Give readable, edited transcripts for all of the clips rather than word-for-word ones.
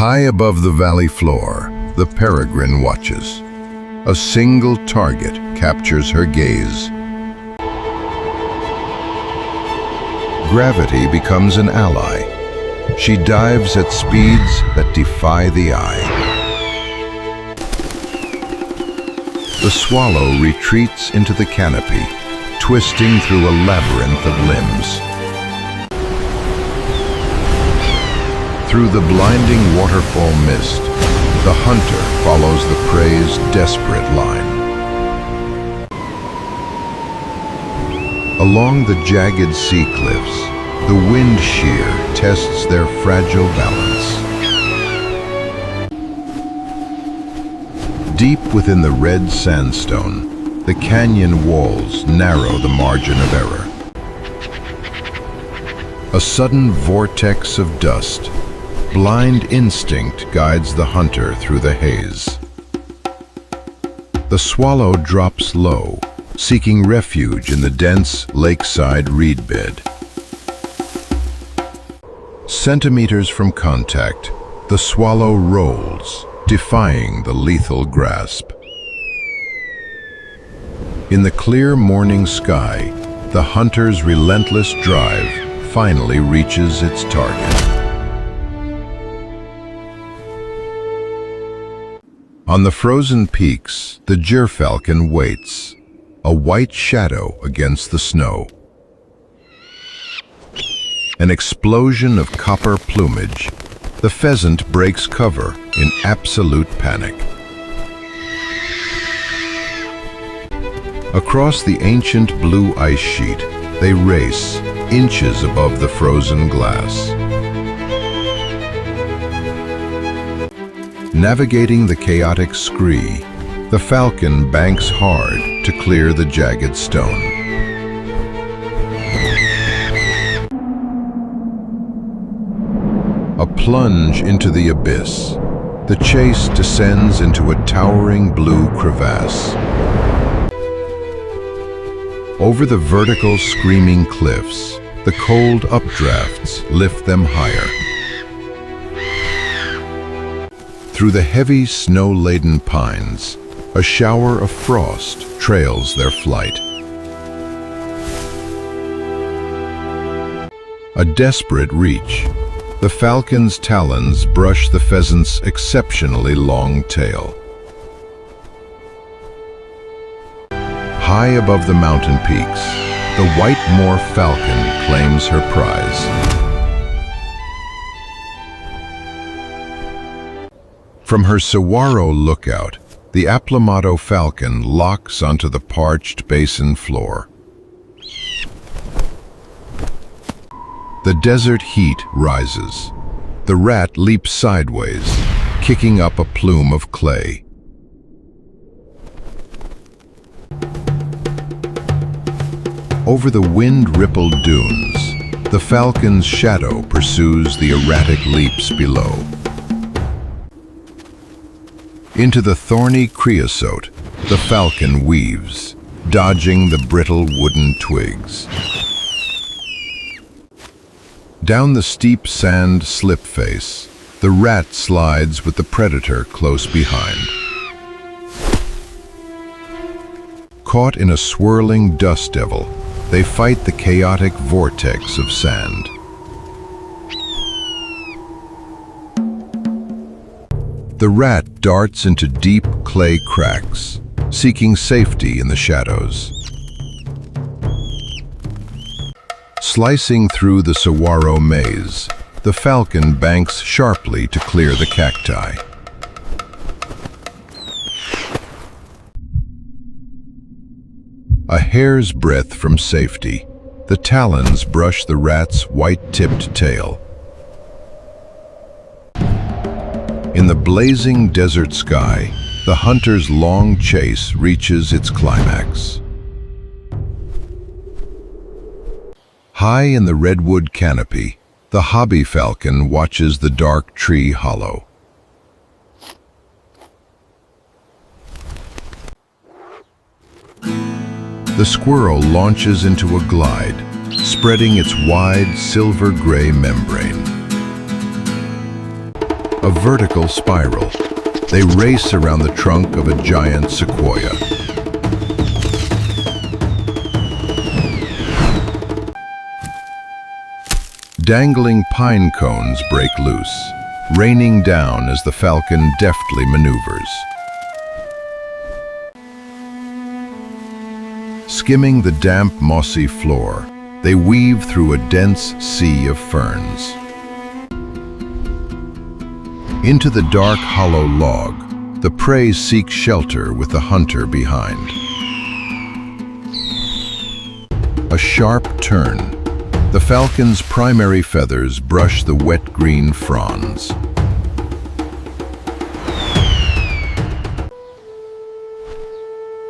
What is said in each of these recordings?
High above the valley floor, the Peregrine watches. A single target captures her gaze. Gravity becomes an ally. She dives at speeds that defy the eye. The swallow retreats into the canopy, twisting through a labyrinth of limbs. Through the blinding waterfall mist, the hunter follows the prey's desperate line. Along the jagged sea cliffs, the wind shear tests their fragile balance. Deep within the red sandstone, the canyon walls narrow the margin of error. A sudden vortex of dust, blind instinct guides the hunter through the haze. The swallow drops low, seeking refuge in the dense lakeside reed bed. Centimeters from contact, the swallow rolls, defying the lethal grasp. In the clear morning sky, the hunter's relentless drive finally reaches its target. On the frozen peaks, the Gyrfalcon waits, a white shadow against the snow. An explosion of copper plumage, the pheasant breaks cover in absolute panic. Across the ancient blue ice sheet, they race, inches above the frozen glass. Navigating the chaotic scree, the falcon banks hard to clear the jagged stone. A plunge into the abyss, the chase descends into a towering blue crevasse. Over the vertical screaming cliffs, the cold updrafts lift them higher. Through the heavy snow-laden pines, a shower of frost trails their flight. A desperate reach, the falcon's talons brush the pheasant's exceptionally long tail. High above the mountain peaks, the white moor falcon claims her prize. From her saguaro lookout, the Aplomado falcon locks onto the parched basin floor. The desert heat rises. The rat leaps sideways, kicking up a plume of clay. Over the wind-rippled dunes, the falcon's shadow pursues the erratic leaps below. Into the thorny creosote, the falcon weaves, dodging the brittle wooden twigs. Down the steep sand slip face, the rat slides with the predator close behind. Caught in a swirling dust devil, they fight the chaotic vortex of sand. The rat darts into deep clay cracks, seeking safety in the shadows. Slicing through the saguaro maze, the falcon banks sharply to clear the cacti. A hair's breadth from safety, the talons brush the rat's white-tipped tail. In the blazing desert sky, the hunter's long chase reaches its climax. High in the Redwood canopy, the hobby falcon watches the dark tree hollow. The squirrel launches into a glide, spreading its wide silver-gray membrane. a vertical spiral. They race around the trunk of a giant sequoia. Dangling pine cones break loose, raining down as the falcon deftly maneuvers. Skimming the damp, mossy floor, they weave through a dense sea of ferns. Into the dark, hollow log, the prey seeks shelter with the hunter behind. A sharp turn. The falcon's primary feathers brush the wet green fronds.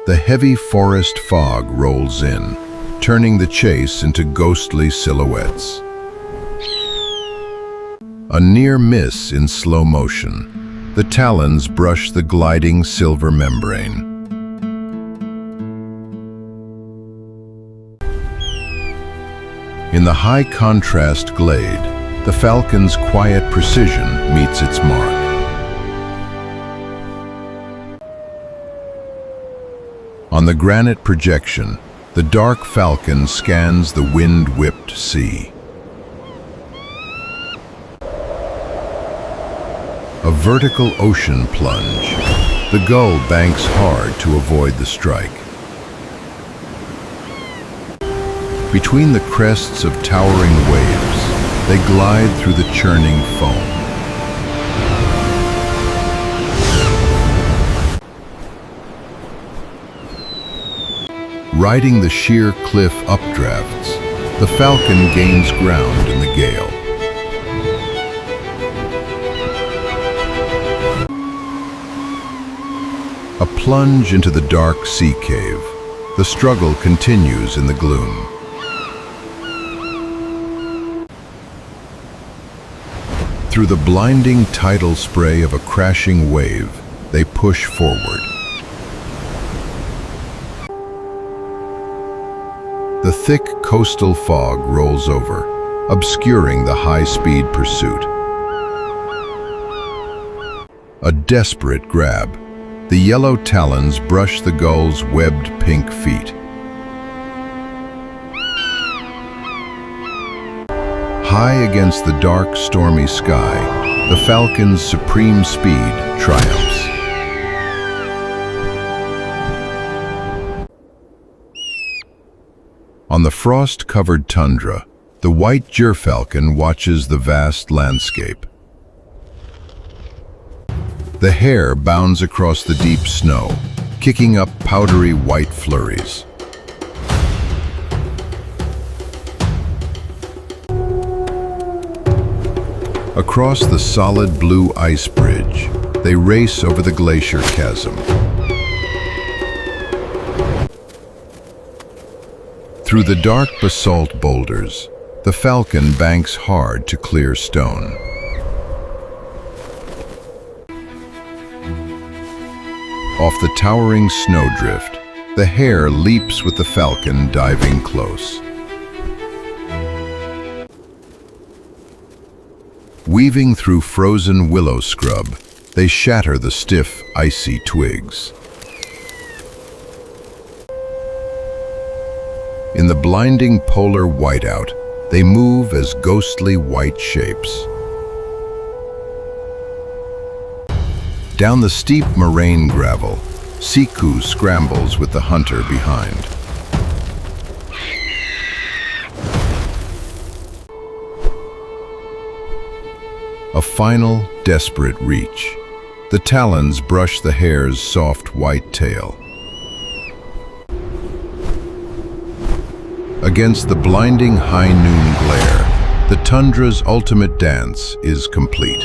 The heavy forest fog rolls in, turning the chase into ghostly silhouettes. A near miss in slow motion. The talons brush the gliding silver membrane. In the high-contrast glade, the falcon's quiet precision meets its mark. On the granite projection, the dark falcon scans the wind-whipped sea. A vertical ocean plunge. The gull banks hard to avoid the strike. Between the crests of towering waves, they glide through the churning foam. Riding the sheer cliff updrafts, the falcon gains ground in the gale. A plunge into the dark sea cave. The struggle continues in the gloom. Through the blinding tidal spray of a crashing wave, they push forward. The thick coastal fog rolls over, obscuring the high-speed pursuit. A desperate grab. The yellow talons brush the gull's webbed pink feet. High against the dark, stormy sky, the falcon's supreme speed triumphs. On the frost-covered tundra, the white Gyrfalcon watches the vast landscape. The hare bounds across the deep snow, kicking up powdery white flurries. Across the solid blue ice bridge, they race over the glacier chasm. Through the dark basalt boulders, the falcon banks hard to clear stone. Off the towering snowdrift, the hare leaps with the falcon diving close. Weaving through frozen willow scrub, they shatter the stiff, icy twigs. In the blinding polar whiteout, they move as ghostly white shapes. Down the steep moraine gravel, Seagull scrambles with the hunter behind. A final, desperate reach. The talons brush the hare's soft white tail. Against the blinding high noon glare, the tundra's ultimate dance is complete.